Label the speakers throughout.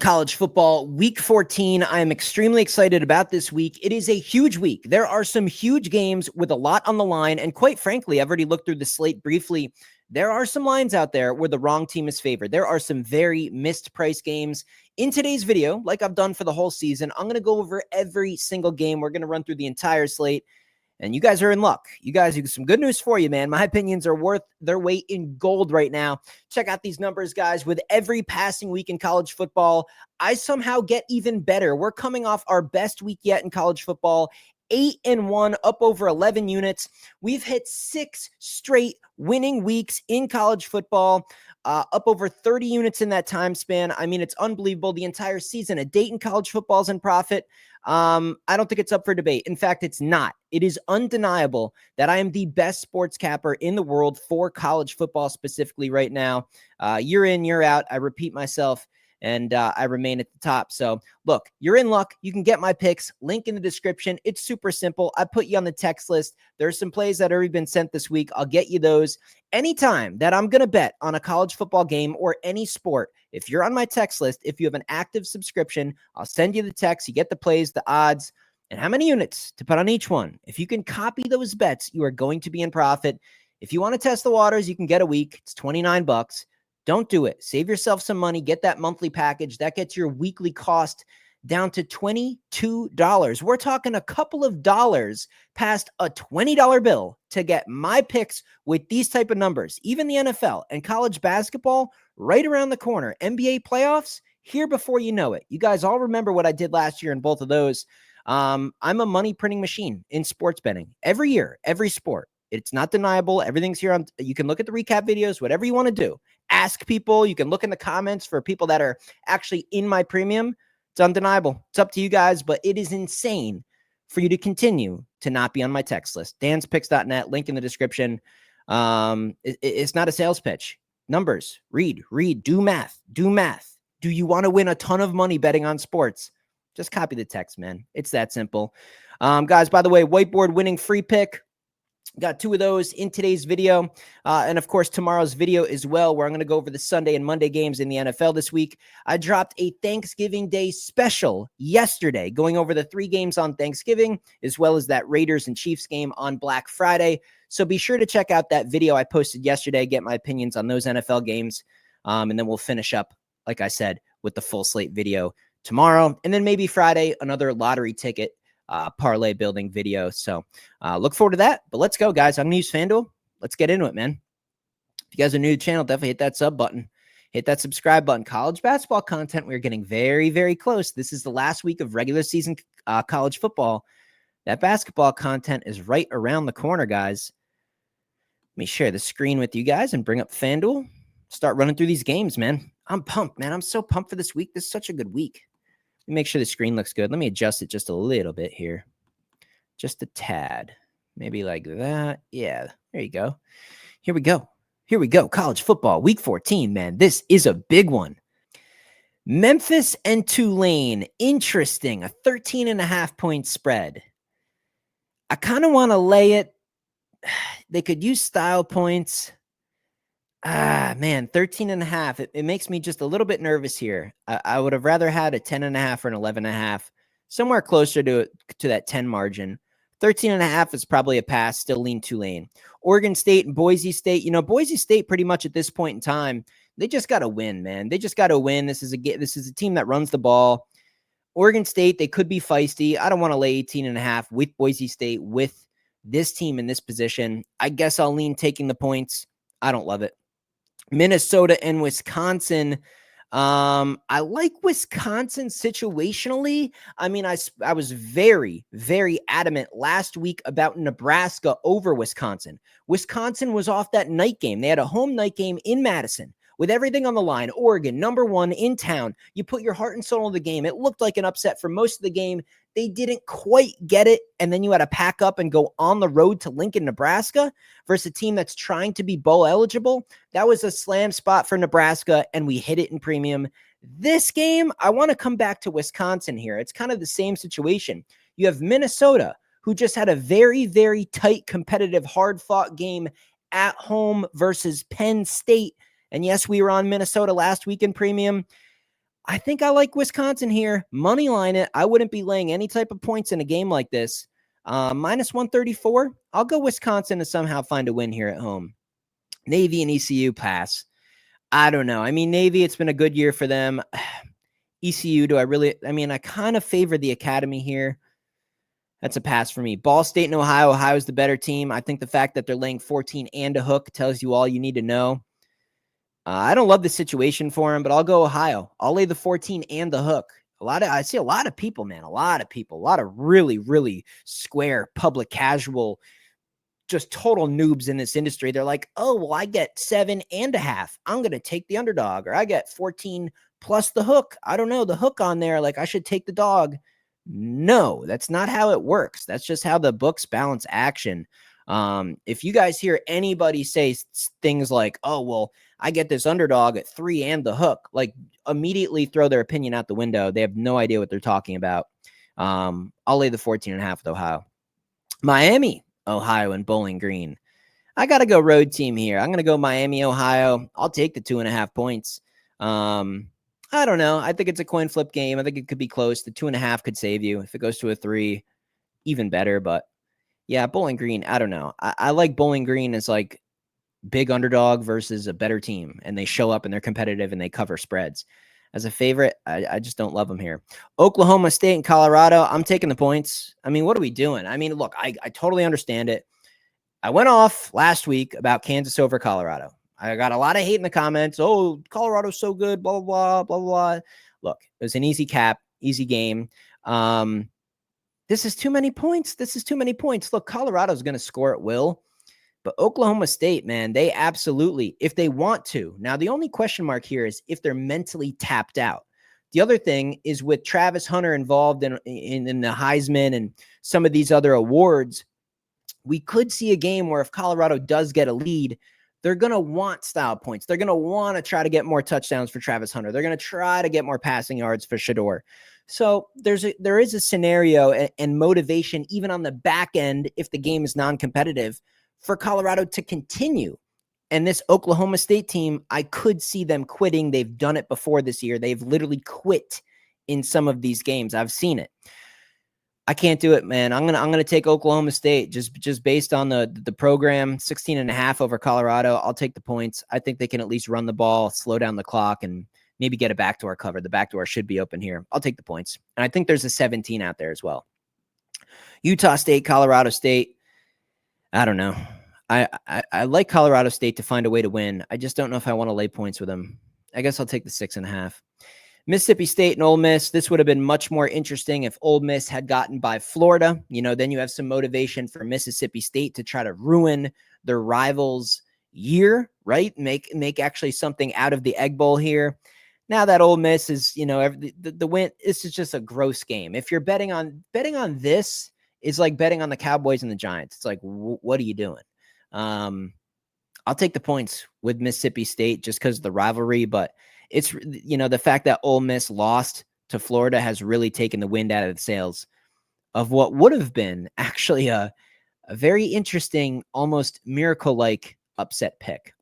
Speaker 1: college football, week 14. I am extremely excited about this week. It is a huge week. There are some huge games with a lot on the line. And quite frankly, I've already looked through the slate briefly. There are some lines out there where the wrong team is favored. There are some very missed price games. In today's video, like I've done for the whole season, I'm going to go over every single game. We're going to run through the entire slate. And you guys are in luck. You guys, some good news for you, man. My opinions are worth their weight in gold right now. Check out these numbers, guys. With every passing week in college football, I somehow get even better. We're coming off our best week yet in college football. 8-1, up over 11 units. We've hit 6 straight winning weeks in college football, up over 30 units in that time span. I mean, it's unbelievable. The entire season, a date in college football is in profit. I don't think it's up for debate. In fact, it's not. It is undeniable that I am the best sports capper in the world for college football specifically right now. Year in, year out, I repeat myself, and I remain at the top. So look, you're in luck. You can get my picks. Link in the description. It's super simple. I put you on the text list. There's some plays that have already been sent this week. I'll get you those. Anytime that I'm going to bet on a college football game or any sport, if you're on my text list, if you have an active subscription, I'll send you the text. You get the plays, the odds, and how many units to put on each one. If you can copy those bets, you are going to be in profit. If you want to test the waters, you can get a week. It's $29. Don't do it. Save yourself some money. Get that monthly package. That gets your weekly cost down to $22. We're talking a couple of dollars past a $20 bill to get my picks with these type of numbers. Even the NFL and college basketball right around the corner. NBA playoffs here before you know it. You guys all remember what I did last year in both of those. I'm a money printing machine in sports betting. Every year, every sport. It's not deniable. Everything's here on. You can look at the recap videos, whatever you want to do. Ask people. You can look in the comments for people that are actually in my premium. It's undeniable. It's up to you guys, but it is insane for you to continue to not be on my text list. danspicks.net, link in the description. It's not a sales pitch. Numbers, read, do math. Do you want to win a ton of money betting on sports? Just copy the text, man. It's that simple. Guys, by the way, whiteboard winning free pick. Got 2 of those in today's video. And of course, tomorrow's video as well, where I'm going to go over the Sunday and Monday games in the NFL this week. I dropped a Thanksgiving Day special yesterday, going over the 3 games on Thanksgiving, as well as that Raiders and Chiefs game on Black Friday. So be sure to check out that video I posted yesterday, get my opinions on those NFL games. And then we'll finish up, like I said, with the full slate video tomorrow. And then maybe Friday, another lottery ticket parlay building video. So look forward to that. But let's go, guys. I'm going to use FanDuel. Let's get into it, man. If you guys are new to the channel, definitely hit that sub button. Hit that subscribe button. College basketball content. We're getting very, very close. This is the last week of regular season college football. That basketball content is right around the corner, guys. Let me share the screen with you guys and bring up FanDuel. Start running through these games, man. I'm pumped, man. I'm so pumped for this week. This is such a good week. Make sure the screen looks good. Let me adjust it just a little bit here. Just a tad. Maybe like that. Yeah, there you go. Here we go. College football, week 14, man. This is a big one. Memphis and Tulane. Interesting. A 13.5-point spread. I kind of want to lay it. They could use style points. Man, 13.5. It makes me just a little bit nervous here. I would have rather had a 10.5 or an 11.5, somewhere closer to that 10 margin. 13.5 is probably a pass. Still lean Tulane. Oregon State and Boise State. You know, Boise State pretty much at this point in time, they just got to win, man. They just got to win. This is a team that runs the ball. Oregon State, they could be feisty. I don't want to lay 18.5 with Boise State with this team in this position. I guess I'll lean taking the points. I don't love it. Minnesota and Wisconsin. I like Wisconsin situationally. I mean, I was very, very adamant last week about Nebraska over Wisconsin. Wisconsin was off that night game. They had a home night game in Madison with everything on the line. Oregon, #1 in town. You put your heart and soul in the game. It looked like an upset for most of the game. They didn't quite get it, and then you had to pack up and go on the road to Lincoln, Nebraska versus a team that's trying to be bowl eligible. That was a slam spot for Nebraska, and we hit it in premium. This game, I want to come back to Wisconsin here. It's kind of the same situation. You have Minnesota, who just had a very, very tight, competitive, hard-fought game at home versus Penn State. And yes, we were on Minnesota last week in premium. I think I like Wisconsin here. Money line it. I wouldn't be laying any type of points in a game like this. Minus 134. I'll go Wisconsin to somehow find a win here at home. Navy and ECU pass. I don't know. I mean, Navy, it's been a good year for them. ECU, I kind of favor the Academy here. That's a pass for me. Ball State and Ohio. Ohio's the better team. I think the fact that they're laying 14 and a hook tells you all you need to know. I don't love the situation for him, but I'll go Ohio. I'll lay the 14 and the hook. I see a lot of people, man. A lot of really, really square, public, casual, just total noobs in this industry. They're like, oh, well, I get 7.5. I'm going to take the underdog, or I get 14 plus the hook. I don't know, the hook on there. Like, I should take the dog. No, that's not how it works. That's just how the books balance action. If you guys hear anybody say things like, oh, well, I get this underdog at 3 and the hook, like, immediately throw their opinion out the window. They have no idea what they're talking about. I'll lay the 14.5 with Ohio. Miami, Ohio, and Bowling Green. I got to go road team here. I'm going to go Miami, Ohio. I'll take the 2.5 points. I don't know. I think it's a coin flip game. I think it could be close. The 2.5 could save you. If it goes to a 3, even better. But yeah, Bowling Green, I don't know. I like Bowling Green as like big underdog versus a better team, and they show up and they're competitive and they cover spreads. As a favorite, I just don't love them here. Oklahoma State and Colorado, I'm taking the points. I mean, what are we doing? I mean, look, I totally understand it. I went off last week about Kansas over Colorado. I got a lot of hate in the comments. Oh, Colorado's so good, blah, blah, blah, blah, blah. Look, it was an easy cap, easy game. This is too many points. Look, Colorado's going to score at will. But Oklahoma State, man, they absolutely, if they want to. Now, the only question mark here is if they're mentally tapped out. The other thing is with Travis Hunter involved in the Heisman and some of these other awards, we could see a game where if Colorado does get a lead, they're going to want style points. They're going to want to try to get more touchdowns for Travis Hunter. They're going to try to get more passing yards for Shedeur. So there is a scenario and motivation, even on the back end, if the game is non-competitive, for Colorado to continue. And this Oklahoma State team, I could see them quitting. They've done it before this year. They've literally quit in some of these games. I've seen it. I can't do it, man. I'm gonna take Oklahoma State just based on the program. 16.5 over Colorado. I'll take the points. I think they can at least run the ball, slow down the clock, and maybe get a backdoor cover. The backdoor should be open here. I'll take the points. And I think there's a 17 out there as well. Utah State, Colorado State. I don't know. I like Colorado State to find a way to win. I just don't know if I want to lay points with them. I guess I'll take the 6.5. Mississippi State and Ole Miss. This would have been much more interesting if Ole Miss had gotten by Florida. You know, then you have some motivation for Mississippi State to try to ruin their rivals' year, right? Make actually something out of the Egg Bowl here. Now that Ole Miss is, you know, the win. This is just a gross game. If you're betting on this, is like betting on the Cowboys and the Giants. It's like, what are you doing? I'll take the points with Mississippi State just because of the rivalry, but it's, you know, the fact that Ole Miss lost to Florida has really taken the wind out of the sails of what would have been actually a very interesting, almost miracle-like upset pick.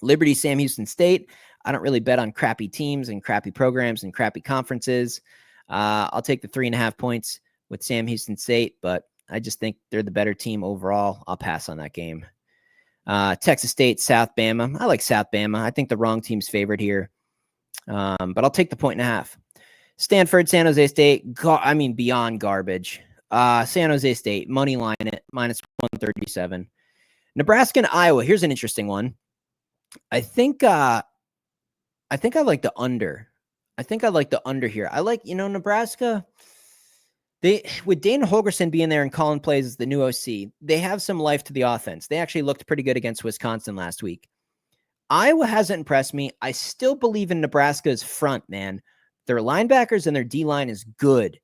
Speaker 1: Liberty, Sam Houston State. I don't really bet on crappy teams and crappy programs and crappy conferences. I'll take the 3.5 points with Sam Houston State, but I just think they're the better team overall. I'll pass on that game. Texas State, South Bama. I like South Bama. I think the wrong team's favored here. But I'll take the 1.5. Stanford, San Jose State. Beyond garbage. San Jose State, money line it, minus 137. Nebraska and Iowa. Here's an interesting one. I think I like the under. Here. I like, Nebraska. With Dana Holgerson being there and Colin plays as the new OC, they have some life to the offense. They actually looked pretty good against Wisconsin last week. Iowa hasn't impressed me. I still believe in Nebraska's front, man. Their linebackers and their D-line is good.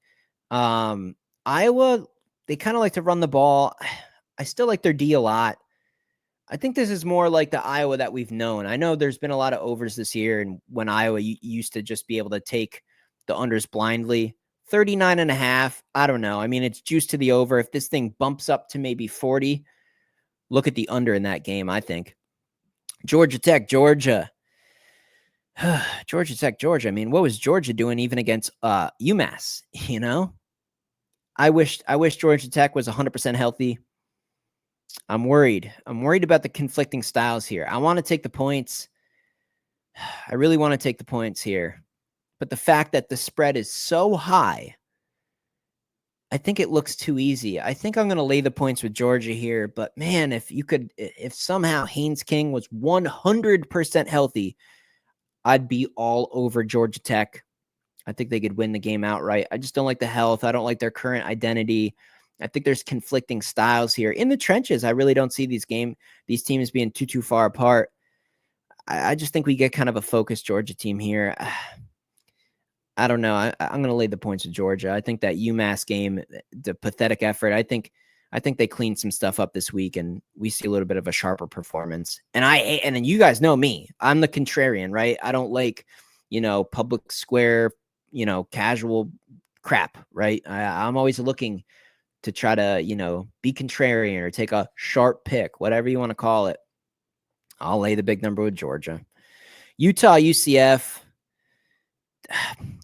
Speaker 1: Iowa, they kind of like to run the ball. I still like their D a lot. I think this is more like the Iowa that we've known. I know there's been a lot of overs this year, and when Iowa used to just be able to take the unders blindly. 39.5. I don't know. I mean, it's juiced to the over. If this thing bumps up to maybe 40, look at the under in that game, I think. Georgia Tech, Georgia. Georgia Tech, Georgia. I mean, what was Georgia doing even against UMass? You know, I wish Georgia Tech was 100% healthy. I'm worried. I'm worried about the conflicting styles here. I want to take the points. I really want to take the points here. But the fact that the spread is so high, I think it looks too easy. I think I'm going to lay the points with Georgia here. But man, if somehow Haynes King was 100% healthy, I'd be all over Georgia Tech. I think they could win the game outright. I just don't like the health. I don't like their current identity. I think there's conflicting styles here in the trenches. I really don't see these teams being too far apart. I just think we get kind of a focused Georgia team here. I don't know. I'm going to lay the points with Georgia. I think that UMass game, the pathetic effort. I think they cleaned some stuff up this week, and we see a little bit of a sharper performance. And then you guys know me. I'm the contrarian, right? I don't like, public square, casual crap, right? I'm always looking to try to, be contrarian or take a sharp pick, whatever you want to call it. I'll lay the big number with Georgia. Utah, UCF.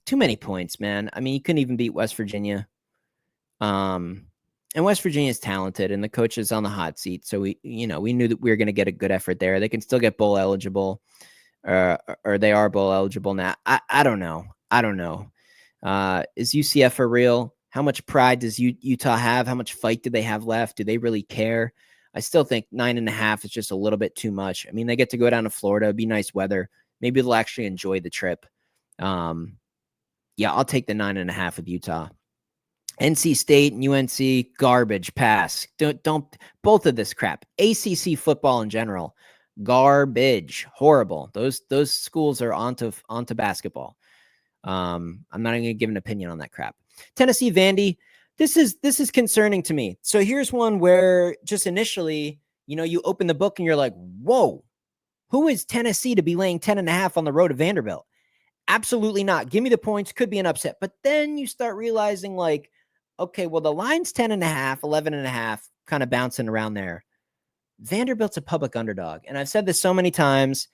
Speaker 1: Too many points, man. I mean, you couldn't even beat West Virginia. And West Virginia is talented, and the coach is on the hot seat. So we knew that we were going to get a good effort there. They can still get bowl eligible, or they are bowl eligible now. I don't know. Is UCF for real? How much pride does Utah have? How much fight do they have left? Do they really care? I still think 9.5 is just a little bit too much. I mean, they get to go down to Florida. It'd be nice weather. Maybe they'll actually enjoy the trip. Yeah, I'll take the 9.5 with Utah. NC State and UNC, garbage, pass. Don't both of this crap. ACC football in general, garbage, horrible. Those schools are onto basketball. I'm not even gonna give an opinion on that crap. Tennessee, Vandy. This is concerning to me. So here's one where just initially, you open the book and you're like, whoa, who is Tennessee to be laying 10.5 on the road to Vanderbilt? Absolutely not. Give me the points. Could be an upset. But then you start realizing, like, okay, well, the line's 10.5, 11.5, kind of bouncing around there. Vanderbilt's a public underdog. And I've said this so many times.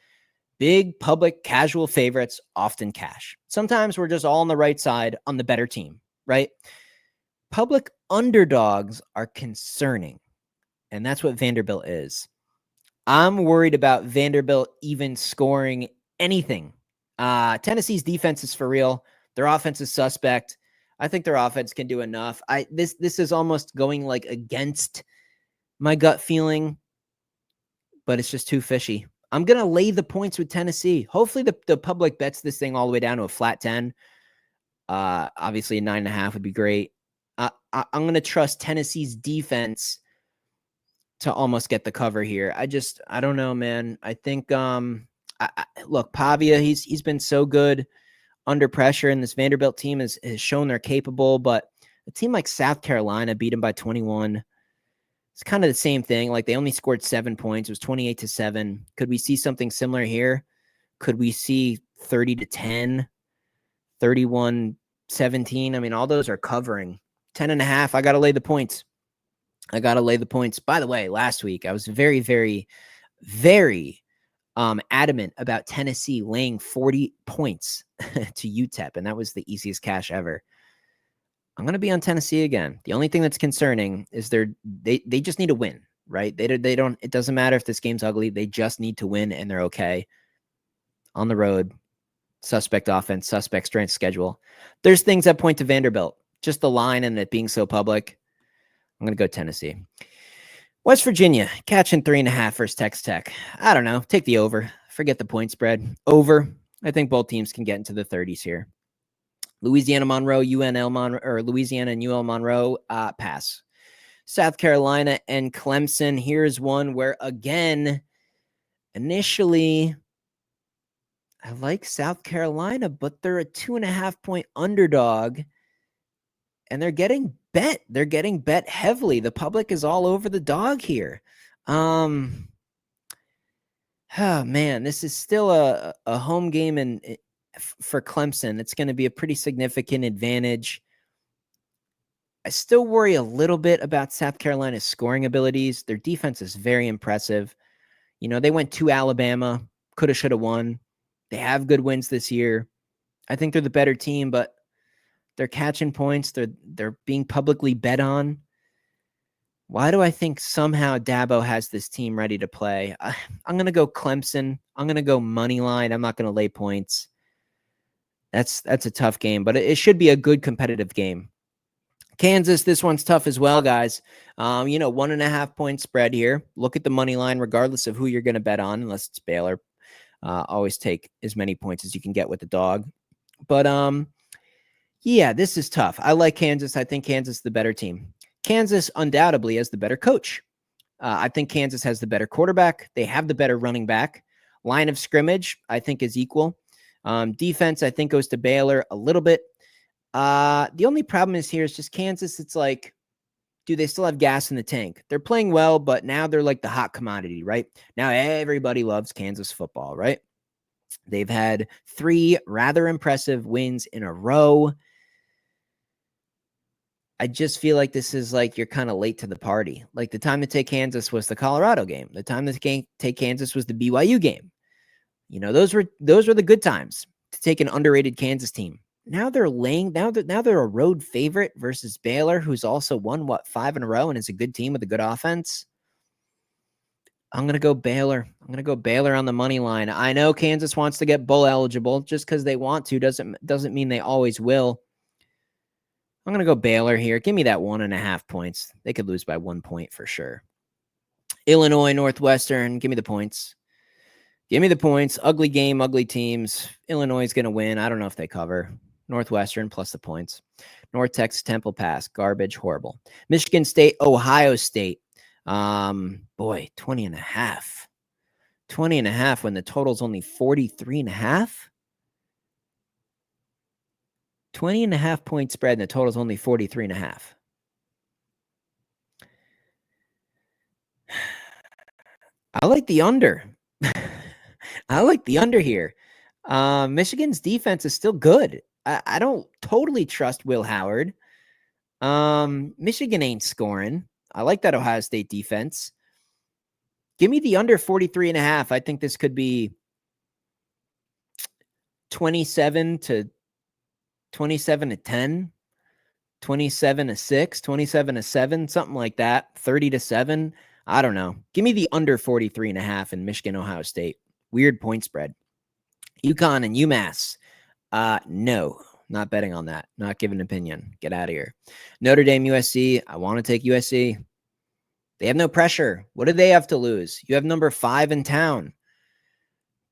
Speaker 1: Big public casual favorites often cash. Sometimes we're just all on the right side on the better team, right? Public underdogs are concerning. And that's what Vanderbilt is. I'm worried about Vanderbilt even scoring anything. Tennessee's defense is for real. Their offense is suspect. I think their offense can do enough. This is almost going like against my gut feeling, but it's just too fishy. I'm going to lay the points with Tennessee. Hopefully the public bets this thing all the way down to a flat 10. Obviously a 9.5 would be great. I'm going to trust Tennessee's defense to almost get the cover here. I don't know, man. I think, look, Pavia, he's been so good under pressure, and this Vanderbilt team has shown they're capable, but a team like South Carolina beat them by 21. It's kind of the same thing. Like, they only scored 7 points. It was 28-7. Could we see something similar here? Could we see 30-10, 31-17? I mean, all those are covering. 10.5, I got to lay the points. By the way, last week, I was very, very, very adamant about Tennessee laying 40 points to UTEP, and that was the easiest cash ever. I'm going to be on Tennessee again. The only thing that's concerning is they just need to win, right? They don't. It doesn't matter if this game's ugly. They just need to win, and they're okay. On the road, suspect offense, suspect strength schedule. There's things that point to Vanderbilt. Just the line and it being so public. I'm going to go Tennessee. West Virginia, catching 3.5 versus Texas Tech. I don't know. Take the over. Forget the point spread. Over. I think both teams can get into the 30s here. Louisiana Monroe, Louisiana and UL Monroe, pass. South Carolina and Clemson. Here's one where, again, initially, I like South Carolina, but they're a 2.5-point underdog, and they're getting bet. They're getting bet heavily. The public is all over the dog here. Oh man, this is still a home game for Clemson. It's going to be a pretty significant advantage. I still worry a little bit about South Carolina's scoring abilities. Their defense is very impressive. They went to Alabama, coulda, shoulda won. They have good wins this year. I think they're the better team, but they're catching points. They're being publicly bet on. Why do I think somehow Dabo has this team ready to play? I'm going to go Clemson. I'm going to go money line. I'm not going to lay points. That's a tough game, but it should be a good competitive game. Kansas, this one's tough as well, guys. 1.5 point spread here. Look at the money line, regardless of who you're going to bet on, unless it's Baylor. Always take as many points as you can get with the dog. But yeah, this is tough. I like Kansas. I think Kansas is the better team. Kansas undoubtedly has the better coach. I think Kansas has the better quarterback. They have the better running back. Line of scrimmage, I think, is equal. Defense, I think, goes to Baylor a little bit. The only problem is here is just Kansas. It's like, do they still have gas in the tank? They're playing well, but now they're like the hot commodity, right? Now everybody loves Kansas football, right? They've had 3 rather impressive wins in a row. I just feel like this is like you're kind of late to the party. Like the time to take Kansas was the Colorado game. The time to take Kansas was the BYU game. Those were the good times to take an underrated Kansas team. Now they're a road favorite versus Baylor, who's also won 5 in a row and is a good team with a good offense. I'm going to go Baylor. I'm going to go Baylor on the money line. I know Kansas wants to get bowl eligible. Just because they want to doesn't mean they always will. I'm going to go Baylor here. Give me that 1.5 points. They could lose by 1 point for sure. Illinois, Northwestern. Give me the points. Give me the points. Ugly game, ugly teams. Illinois is going to win. I don't know if they cover. Northwestern plus the points. North Texas, Temple Pass. Garbage, horrible. Michigan State, Ohio State. 20.5. 20.5 when the total's only 43.5. 20.5 point spread and the total's only 43.5. I like the under. I like the under here. Michigan's defense is still good. I don't totally trust Will Howard. Michigan ain't scoring. I like that Ohio State defense. Give me the under 43.5. I think this could be 27 to 10, 27 to 6, 27 to 7, something like that. 30 to 7. I don't know. Give me the under 43.5 in Michigan, Ohio State. Weird point spread. UConn and UMass. No, not betting on that. Not giving an opinion. Get out of here. Notre Dame, USC. I want to take USC. They have no pressure. What do they have to lose? You have number 5 in town.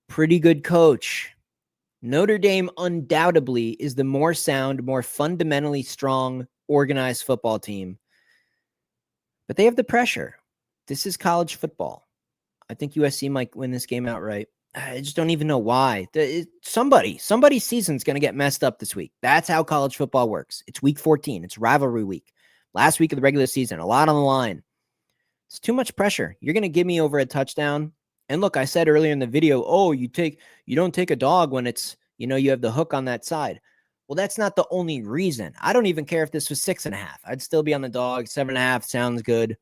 Speaker 1: Pretty good coach. Notre Dame undoubtedly is the more sound, more fundamentally strong, organized football team. But they have the pressure. This is college football. I think USC might win this game outright. I just don't even know why. Somebody's season's going to get messed up this week. That's how college football works. It's week 14. It's rivalry week. Last week of the regular season. A lot on the line. It's too much pressure. You're going to give me over a touchdown. And look, I said earlier in the video, you don't take a dog when it's, you have the hook on that side. Well, that's not the only reason. I don't even care if this was 6.5. I'd still be on the dog. 7.5 sounds good.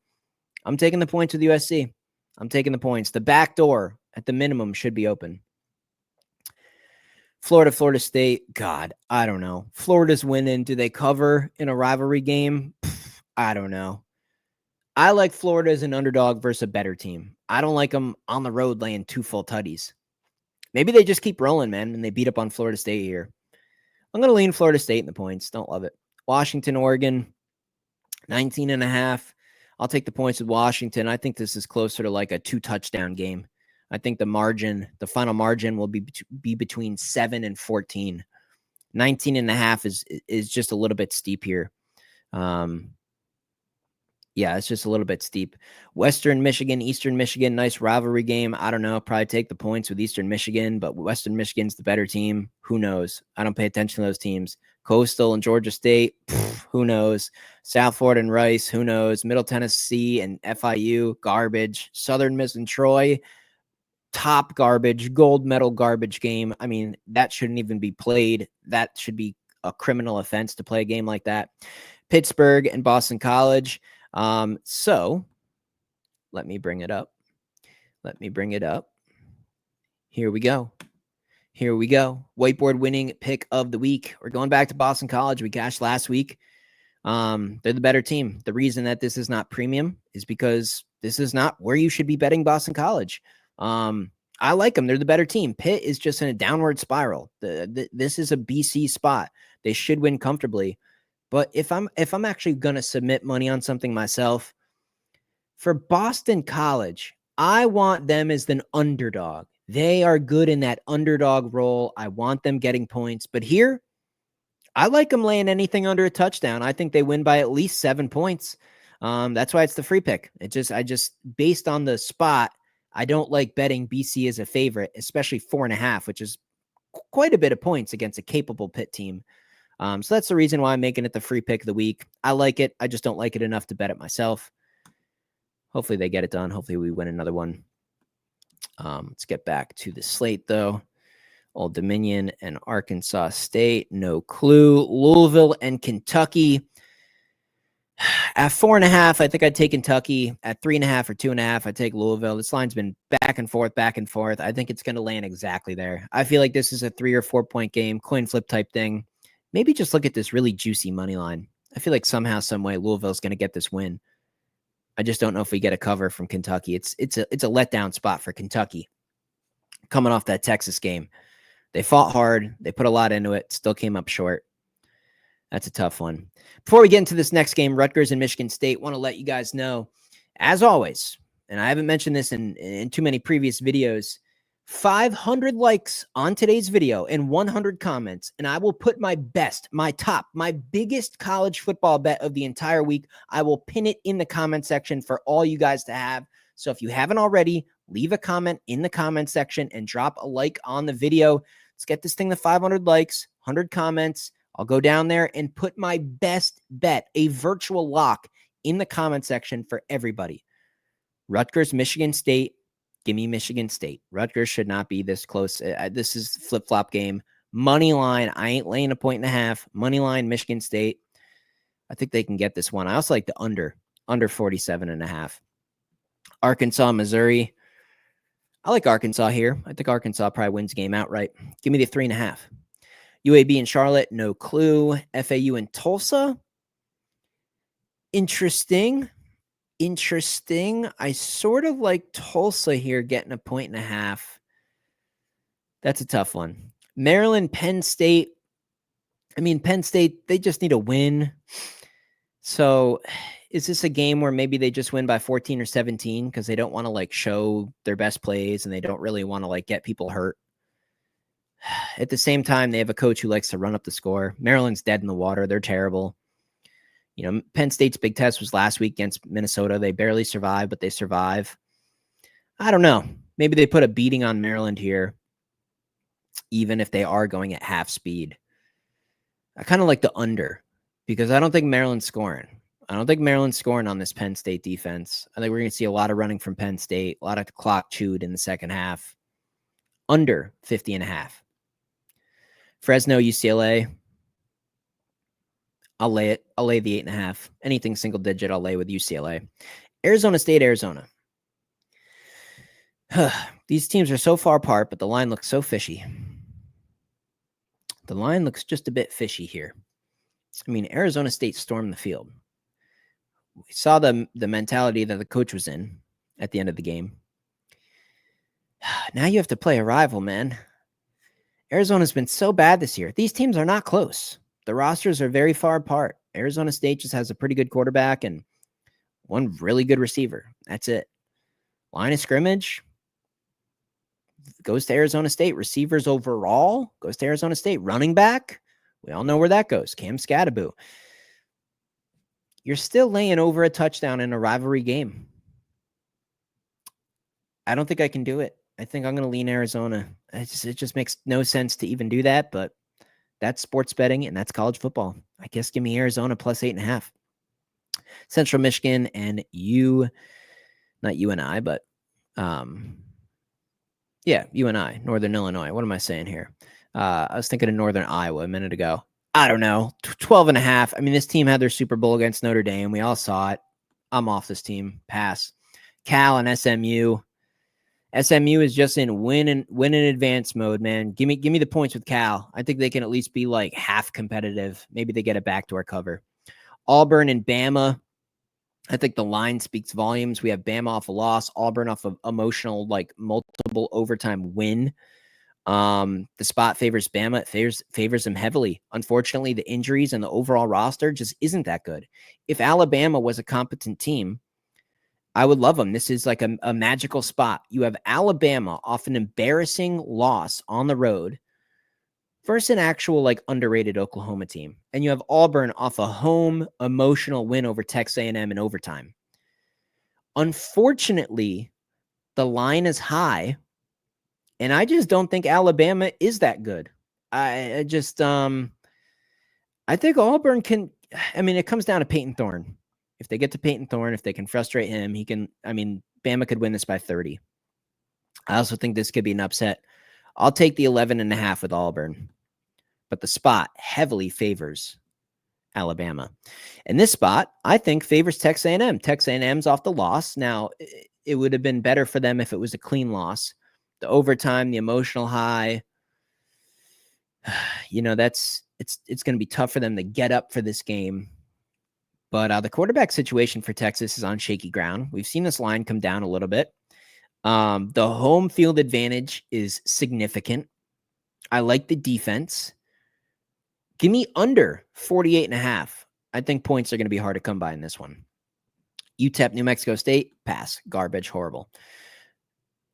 Speaker 1: I'm taking the points with USC. I'm taking the points. The back door at the minimum should be open. Florida State. God, I don't know. Florida's winning. Do they cover in a rivalry game? I don't know. I like Florida as an underdog versus a better team. I don't like them on the road laying 2 full tutties. Maybe they just keep rolling, man, and they beat up on Florida State here. I'm going to lean Florida State in the points. Don't love it. Washington, Oregon, 19.5. I'll take the points with Washington. I think this is closer to like a 2-touchdown game. I think the final margin will be between 7 and 14. 19.5 is just a little bit steep here. Yeah, it's just a little bit steep. Western Michigan, Eastern Michigan, nice rivalry game. I don't know. Probably take the points with Eastern Michigan, but Western Michigan's the better team. Who knows? I don't pay attention to those teams. Coastal and Georgia State, who knows? South Florida and Rice, who knows? Middle Tennessee and FIU, garbage. Southern Miss and Troy, top garbage, gold medal garbage game. I mean, that shouldn't even be played. That should be a criminal offense to play a game like that. Pittsburgh and Boston College. So let me bring it up. Here we go. Here we go. Whiteboard winning pick of the week. We're going back to Boston College. We cashed last week. They're the better team. The reason that this is not premium is because this is not where you should be betting Boston College. I like them. They're the better team. Pitt is just in a downward spiral. This is a BC spot. They should win comfortably. But if I'm actually going to submit money on something myself, for Boston College, I want them as an underdog. They are good in that underdog role. I want them getting points. But here, I like them laying anything under a touchdown. I think they win by at least 7 points. That's why it's the free pick. I just based on the spot, I don't like betting BC as a favorite, especially 4.5, which is quite a bit of points against a capable Pitt team. So that's the reason why I'm making it the free pick of the week. I like it. I just don't like it enough to bet it myself. Hopefully they get it done. Hopefully we win another one. Let's get back to the slate, though. Old Dominion and Arkansas State, no clue. Louisville and Kentucky. At 4.5, I think I'd take Kentucky. At 3.5 or 2.5, I'd take Louisville. This line's been back and forth, back and forth. I think it's going to land exactly there. I feel like this is a 3 or 4 point game, coin flip type thing. Maybe just look at this really juicy money line. I feel like somehow, some way, Louisville's going to get this win. I just don't know if we get a cover from Kentucky. It's a letdown spot for Kentucky coming off that Texas game. They fought hard. They put a lot into it. Still came up short. That's a tough one. Before we get into this next game, Rutgers and Michigan State, want to let you guys know, as always, and I haven't mentioned this in too many previous videos, 500 likes on today's video and 100 comments, and I will put my best, my top, my biggest college football bet of the entire week. I will pin it in the comment section for all you guys to have. So if you haven't already, leave a comment in the comment section and drop a like on the video. Let's get this thing to 500 likes, 100 comments. I'll go down there and put my best bet, a virtual lock, in the comment section for everybody. Rutgers, Michigan State. Give me Michigan State. Rutgers should not be this close. This is flip-flop game. Money line, I ain't laying 1.5. Money line, Michigan State. I think they can get this one. I also like the under 47.5. Arkansas, Missouri. I like Arkansas here. I think Arkansas probably wins the game outright. Give me the 3.5. UAB and Charlotte, no clue. FAU and Tulsa. Interesting. I sort of like Tulsa here getting 1.5. That's a tough one. Maryland, Penn State. I mean, Penn State, they just need a win. So is this a game where maybe they just win by 14 or 17 because they don't want to like show their best plays and they don't really want to like get people hurt? At the same time, they have a coach who likes to run up the score. Maryland's dead in the water. They're terrible. You know, Penn State's big test was last week against Minnesota. They barely survived, but they survive. I don't know. Maybe they put a beating on Maryland here, even if they are going at half speed. I kind of like the under because I don't think Maryland's scoring. I don't think Maryland's scoring on this Penn State defense. I think we're going to see a lot of running from Penn State, a lot of clock chewed in the second half. Under 50.5. Fresno, UCLA. I'll lay it. I'll lay the 8.5. Anything single digit, I'll lay with UCLA. Arizona State, Arizona. These teams are so far apart, but the line looks so fishy. The line looks just a bit fishy here. I mean, Arizona State stormed the field. We saw the mentality that the coach was in at the end of the game. Now you have to play a rival, man. Arizona's been so bad this year. These teams are not close. The rosters are very far apart. Arizona State just has a pretty good quarterback and one really good receiver. That's it. Line of scrimmage goes to Arizona State. Receivers overall goes to Arizona State. Running back, we all know where that goes. Cam Scattaboo. You're still laying over a touchdown in a rivalry game. I don't think I can do it. I think I'm going to lean Arizona. It just makes no sense to even do that, but that's sports betting, and that's college football. I guess give me Arizona plus 8.5. Central Michigan and not UNI, but UNI, Northern Illinois. What am I saying here? I was thinking of Northern Iowa a minute ago. I don't know. 12.5. I mean, this team had their Super Bowl against Notre Dame. We all saw it. I'm off this team. Pass. Cal and SMU. SMU is just in win and advance mode, man. Give me the points with Cal. I think they can at least be like half competitive. Maybe they get a backdoor cover. Auburn and Bama. I think the line speaks volumes. We have Bama off a loss, Auburn off of emotional, like multiple overtime win. The spot favors Bama. It favors them heavily. Unfortunately, the injuries and the overall roster just isn't that good. If Alabama was a competent team, I would love them. This is like a magical spot. You have Alabama off an embarrassing loss on the road versus an actual like underrated Oklahoma team. And you have Auburn off a home emotional win over Texas A&M in overtime. Unfortunately, the line is high, and I just don't think Alabama is that good. I think Auburn can. I mean, it comes down to Peyton Thorne. If they get to Peyton Thorne, if they can frustrate him, he can. I mean, Bama could win this by 30. I also think this could be an upset. I'll take the 11.5 with Auburn, but the spot heavily favors Alabama. And this spot, I think, favors Texas A&M. Texas A&M's off the loss. Now, it would have been better for them if it was a clean loss. The overtime, the emotional high, you know, it's going to be tough for them to get up for this game. But the quarterback situation for Texas is on shaky ground. We've seen this line come down a little bit. The home field advantage is significant. I like the defense. Give me under 48.5. I think points are going to be hard to come by in this one. UTEP, New Mexico State, pass. Garbage, horrible.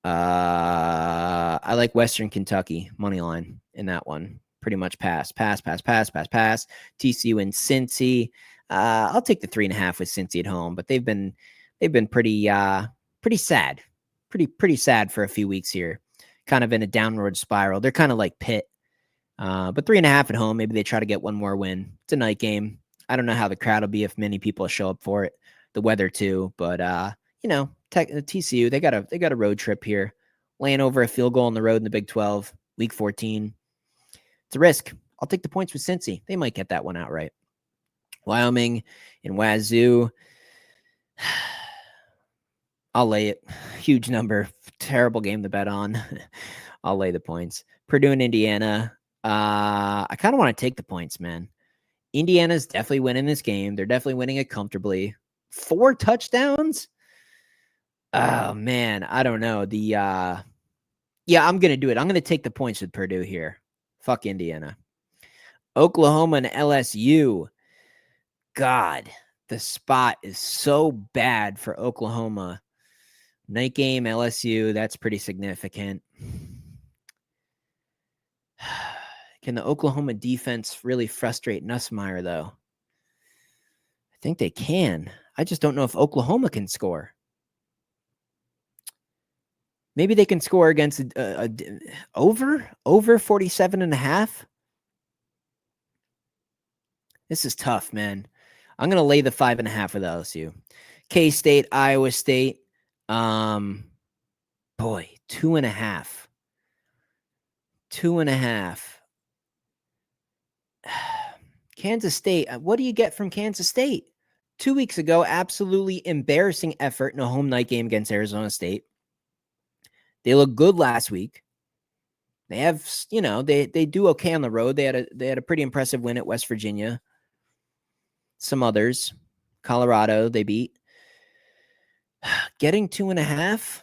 Speaker 1: I like Western Kentucky money line in that one. Pretty much pass. TCU and Cincy. I'll take the 3.5 with Cincy at home, but they've been pretty sad. Pretty sad for a few weeks here. Kind of in a downward spiral. They're kind of like Pitt. But 3.5 at home. Maybe they try to get one more win. It's a night game. I don't know how the crowd will be if many people show up for it. The weather too, but you know, TCU, they got a road trip here, laying over a field goal on the road in the Big 12, Week 14. It's a risk. I'll take the points with Cincy. They might get that one outright. Wyoming and Wazoo. I'll lay it. Huge number. Terrible game to bet on. I'll lay the points. Purdue and Indiana. I kind of want to take the points, man. Indiana's definitely winning this game. They're definitely winning it comfortably. 4 touchdowns. Oh man, I don't know. I'm gonna do it. I'm gonna take the points with Purdue here. Fuck Indiana. Oklahoma and LSU. God, the spot is so bad for Oklahoma. Night game, LSU, that's pretty significant. Can the Oklahoma defense really frustrate Nussmeier, though? I think they can. I just don't know if Oklahoma can score. Maybe they can score against over 47.5. This is tough, man. I'm going to lay the 5.5 with LSU. K-State, Iowa State. Boy, 2.5. 2.5. Kansas State. What do you get from Kansas State? 2 weeks ago, absolutely embarrassing effort in a home night game against Arizona State. They look good last week. They have, you know, they do okay on the road. They had a pretty impressive win at West Virginia. Some others, Colorado, they beat. Getting 2.5.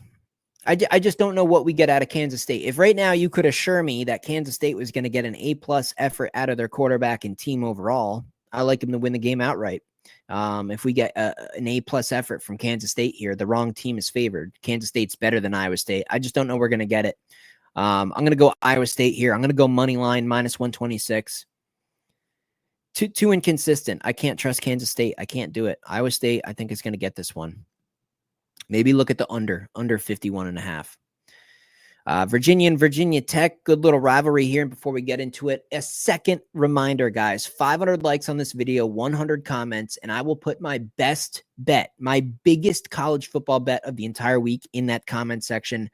Speaker 1: I just don't know what we get out of Kansas State. If right now you could assure me that Kansas State was going to get an A+ effort out of their quarterback and team overall, I like them to win the game outright. If we get an A+ effort from Kansas State here, the wrong team is favored. Kansas State's better than Iowa State. I just don't know we're going to get it. I'm going to go Iowa State here. I'm going to go money line -126. Too inconsistent. I can't trust Kansas State. I can't do it. Iowa State, I think, is going to get this one. Maybe look at the under 51.5. Virginia and Virginia Tech, good little rivalry here. And before we get into it, a second reminder, guys, 500 likes on this video, 100 comments, and I will put my best bet, my biggest college football bet of the entire week in that comment section.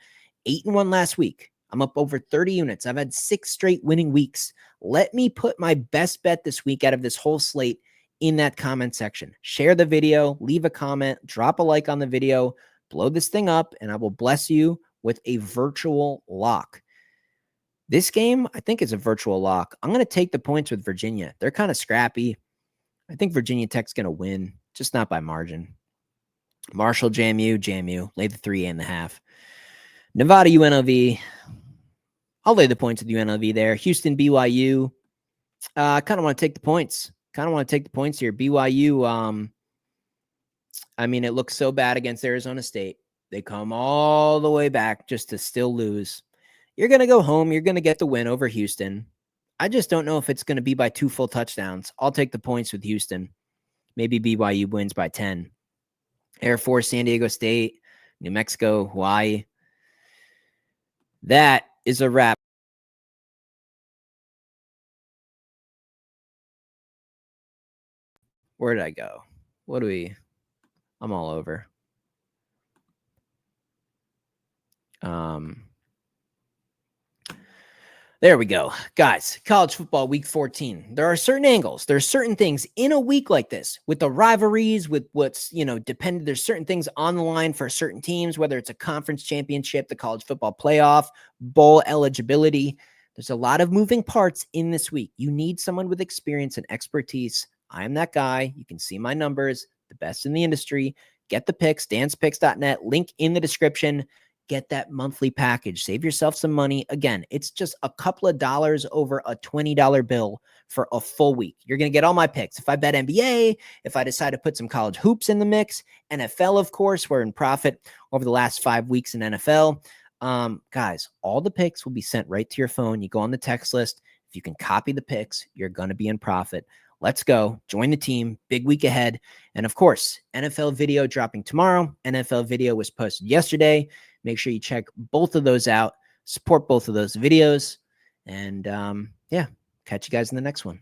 Speaker 1: 8-1 last week. I'm up over 30 units. I've had 6 straight winning weeks. Let me put my best bet this week out of this whole slate in that comment section. Share the video, leave a comment, drop a like on the video, blow this thing up, and I will bless you with a virtual lock. This game, I think, is a virtual lock. I'm going to take the points with Virginia. They're kind of scrappy. I think Virginia Tech's going to win, just not by margin. Marshall, JMU, lay the 3.5. Nevada, UNLV. I'll lay the points with UNLV there. Houston, BYU. I kind of want to take the points. Here. BYU, I mean, it looks so bad against Arizona State. They come all the way back just to still lose. You're going to go home. You're going to get the win over Houston. I just don't know if it's going to be by 2 full touchdowns. I'll take the points with Houston. Maybe BYU wins by 10. Air Force, San Diego State, New Mexico, Hawaii. That is a wrap. Where did I go? I'm all over. There we go. Guys, college football week 14. There are certain angles. There's certain things in a week like this with the rivalries, with what's, dependent. There's certain things on the line for certain teams, whether it's a conference championship, the college football playoff, bowl eligibility. There's a lot of moving parts in this week. You need someone with experience and expertise. I am that guy. You can see my numbers, the best in the industry. Get the picks, danspicks.net, link in the description. Get that monthly package. Save yourself some money. Again, it's just a couple of dollars over a $20 bill for a full week. You're going to get all my picks. If I bet NBA, if I decide to put some college hoops in the mix, NFL, of course, we're in profit over the last 5 weeks in NFL. Guys, all the picks will be sent right to your phone. You go on the text list. If you can copy the picks, you're going to be in profit. Let's go. Join the team. Big week ahead. And of course, NFL video dropping tomorrow. NFL video was posted yesterday. Make sure you check both of those out. Support both of those videos. And catch you guys in the next one.